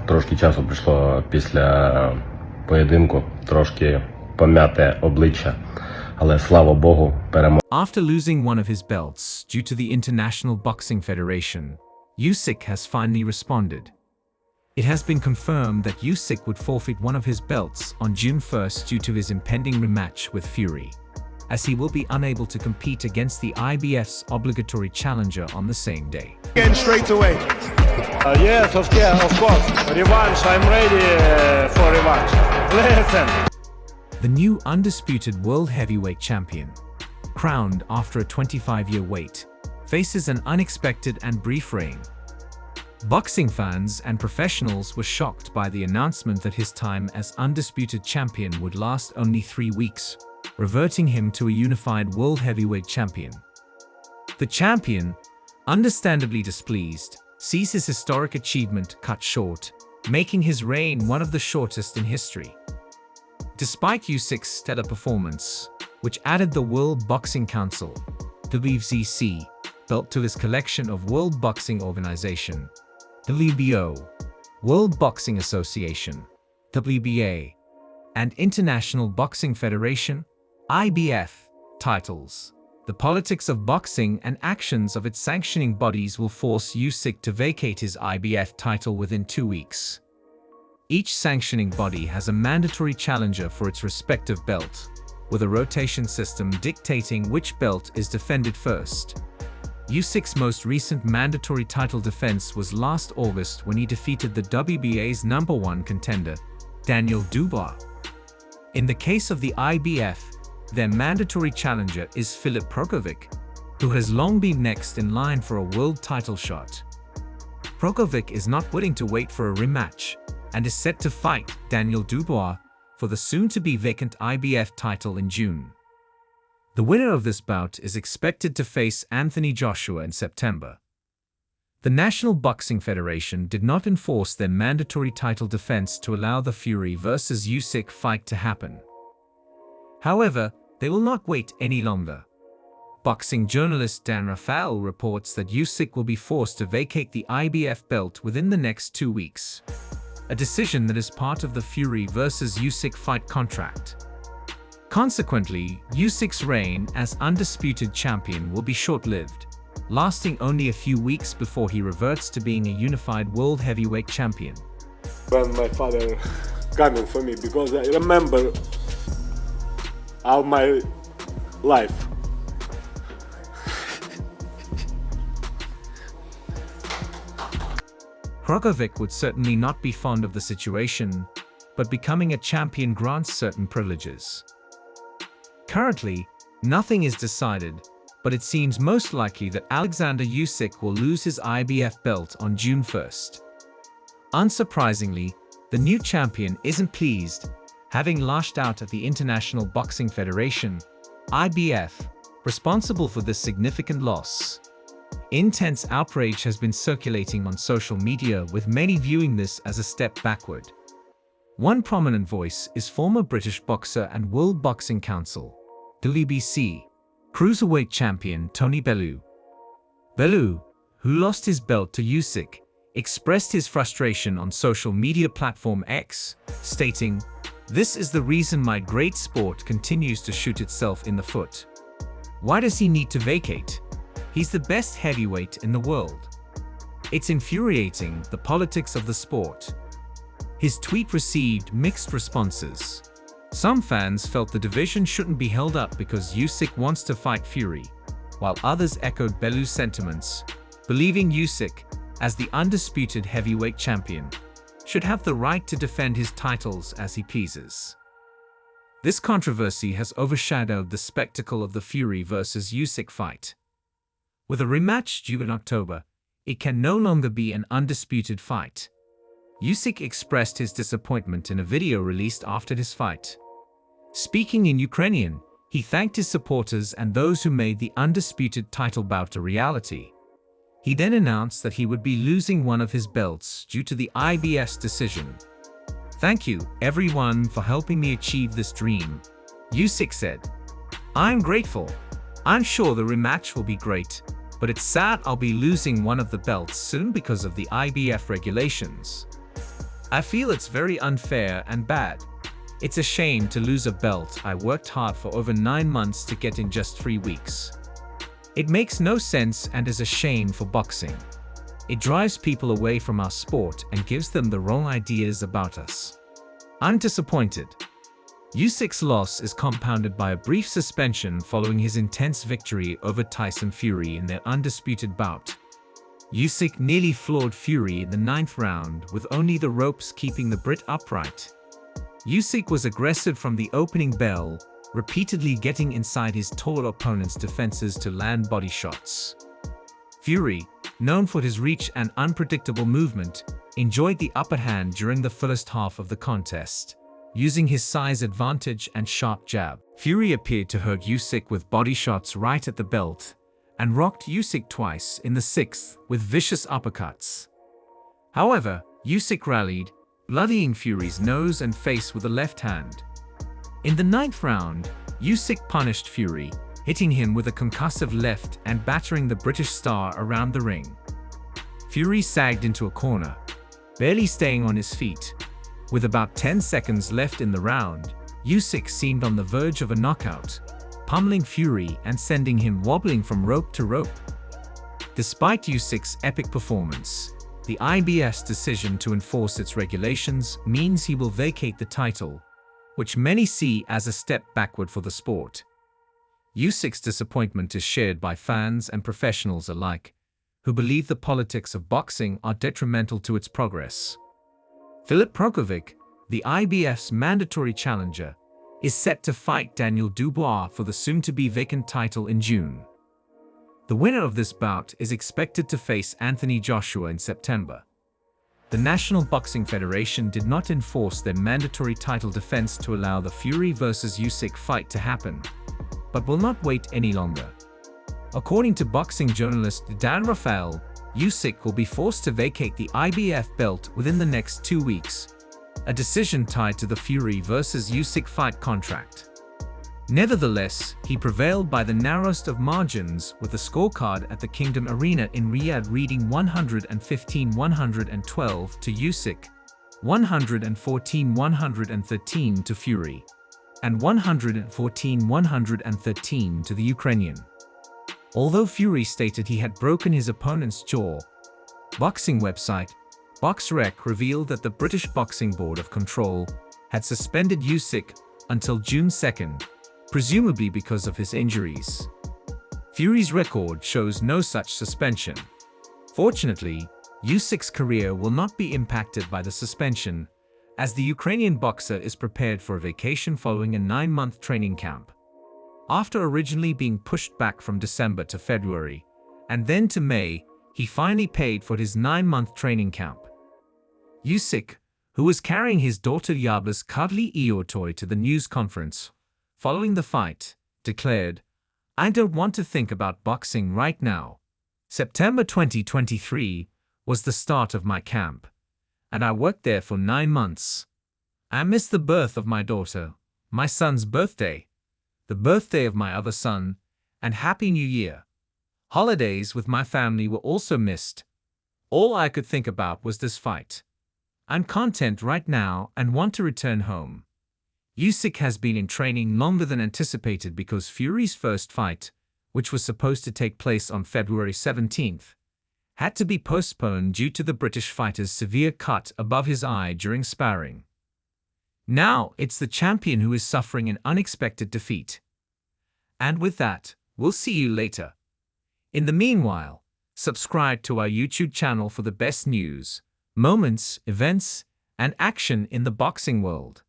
Трошки часу прийшло після поєдинку, трошки пом'яте обличчя, але слава Богу, перемога. After losing one of his belts due to the International Boxing Federation, Usyk has finally responded. It has been confirmed that Usyk would forfeit one of his belts on June 1st due to his impending rematch with Fury, as he will be unable to compete against the IBF's obligatory challenger on the same day. Again straight away. Yes, of course. Revanche, I'm ready for revanche. Listen. The new undisputed world heavyweight champion, crowned after a 25-year wait, faces an unexpected and brief reign. Boxing fans and professionals were shocked by the announcement that his time as undisputed champion would last only 3 weeks, reverting him to a unified world heavyweight champion. The champion, understandably displeased, sees his historic achievement cut short, making his reign one of the shortest in history. Despite Usyk's stellar performance, which added the World Boxing Council (WBC) belt to his collection of World Boxing Organization (WBO), World Boxing Association (WBA), and International Boxing Federation (IBF) titles, the politics of boxing and actions of its sanctioning bodies will force Usyk to vacate his IBF title within 2 weeks. Each sanctioning body has a mandatory challenger for its respective belt, with a rotation system dictating which belt is defended first. Usyk's most recent mandatory title defense was last August when he defeated the WBA's #1 contender, Daniel Dubois. In the case of the IBF, their mandatory challenger is Filip Prokovic, who has long been next in line for a world title shot. Prokovic is not willing to wait for a rematch and is set to fight Daniel Dubois for the soon-to-be vacant IBF title in June. The winner of this bout is expected to face Anthony Joshua in September. The National Boxing Federation did not enforce their mandatory title defense to allow the Fury vs. Usyk fight to happen. However, they will not wait any longer. Boxing journalist Dan Rafael reports that Usyk will be forced to vacate the IBF belt within the next 2 weeks, a decision that is part of the Fury vs. Usyk fight contract. Consequently, Usyk's reign as undisputed champion will be short-lived, lasting only a few weeks before he reverts to being a unified world heavyweight champion. When my father coming for me, because I remember all my life. Prokovic would certainly not be fond of the situation, but becoming a champion grants certain privileges. Currently, nothing is decided, but it seems most likely that Oleksandr Usyk will lose his IBF belt on June 1st. Unsurprisingly, the new champion isn't pleased, having lashed out at the International Boxing Federation, IBF, responsible for this significant loss. Intense outrage has been circulating on social media, with many viewing this as a step backward. One prominent voice is former British boxer and World Boxing Council (WBC) cruiserweight champion Tony Bellew. Bellew, who lost his belt to Usyk, expressed his frustration on social media platform X, stating, "This is the reason my great sport continues to shoot itself in the foot. Why does he need to vacate? He's the best heavyweight in the world. It's infuriating, the politics of the sport." His tweet received mixed responses. Some fans felt the division shouldn't be held up because Usyk wants to fight Fury, while others echoed Bellew's sentiments, believing Usyk, as the undisputed heavyweight champion, should have the right to defend his titles as he pleases. This controversy has overshadowed the spectacle of the Fury vs. Usyk fight. With a rematch due in October, it can no longer be an undisputed fight. Usyk expressed his disappointment in a video released after his fight. Speaking in Ukrainian, he thanked his supporters and those who made the undisputed title bout a reality. He then announced that he would be losing one of his belts due to the IBF's decision. "Thank you, everyone, for helping me achieve this dream," Usyk said. "I'm grateful. I'm sure the rematch will be great, but it's sad I'll be losing one of the belts soon because of the IBF regulations." I feel it's very unfair and bad. It's a shame to lose a belt I worked hard for over 9 months to get in just 3 weeks. It makes no sense and is a shame for boxing. It drives people away from our sport and gives them the wrong ideas about us. I'm disappointed. Usyk's loss is compounded by a brief suspension following his intense victory over Tyson Fury in their undisputed bout. Usyk nearly floored Fury in the 9th round, with only the ropes keeping the Brit upright. Usyk was aggressive from the opening bell, repeatedly getting inside his tall opponent's defenses to land body shots. Fury, known for his reach and unpredictable movement, enjoyed the upper hand during the first half of the contest, using his size advantage and sharp jab. Fury appeared to hurt Usyk with body shots right at the belt, and rocked Usyk twice in the 6th with vicious uppercuts. However, Usyk rallied, bloodying Fury's nose and face with the left hand. In the 9th round, Usyk punished Fury, hitting him with a concussive left and battering the British star around the ring. Fury sagged into a corner, barely staying on his feet. With about 10 seconds left in the round, Usyk seemed on the verge of a knockout, pummeling Fury and sending him wobbling from rope to rope. Despite Usyk's epic performance, the IBF's decision to enforce its regulations means he will vacate the title, which many see as a step backward for the sport. Usyk's disappointment is shared by fans and professionals alike, who believe the politics of boxing are detrimental to its progress. Filip Prokovic, the IBF's mandatory challenger, is set to fight Daniel Dubois for the soon-to-be vacant title in June. The winner of this bout is expected to face Anthony Joshua in September. The National Boxing Federation did not enforce their mandatory title defense to allow the Fury vs. Usyk fight to happen, but will not wait any longer. According to boxing journalist Dan Rafael, Usyk will be forced to vacate the IBF belt within the next 2 weeks, a decision tied to the Fury vs. Usyk fight contract. Nevertheless, he prevailed by the narrowest of margins, with the scorecard at the Kingdom Arena in Riyadh reading 115-112 to Usyk, 114-113 to Fury, and 114-113 to the Ukrainian. Although Fury stated he had broken his opponent's jaw, boxing website BoxRec revealed that the British Boxing Board of Control had suspended Usyk until June 2nd, presumably because of his injuries. Fury's record shows no such suspension. Fortunately, Usyk's career will not be impacted by the suspension, as the Ukrainian boxer is prepared for a vacation following a 9-month training camp. After originally being pushed back from December to February, and then to May, he finally paid for his 9-month training camp. Usyk, who was carrying his daughter Yabla's cuddly Eeyore toy to the news conference following the fight, declared, "I don't want to think about boxing right now. September 2023 was the start of my camp, and I worked there for 9 months. I missed the birth of my daughter, my son's birthday, the birthday of my other son, and Happy New Year. Holidays with my family were also missed. All I could think about was this fight. I'm content right now and want to return home." Usyk has been in training longer than anticipated because Fury's first fight, which was supposed to take place on February 17th, had to be postponed due to the British fighter's severe cut above his eye during sparring. Now it's the champion who is suffering an unexpected defeat. And with that, we'll see you later. In the meanwhile, subscribe to our YouTube channel for the best news, moments, events, and action in the boxing world.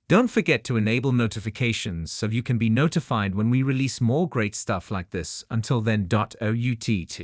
Don't forget to enable notifications so you can be notified when we release more great stuff like this. Until then, OUTT.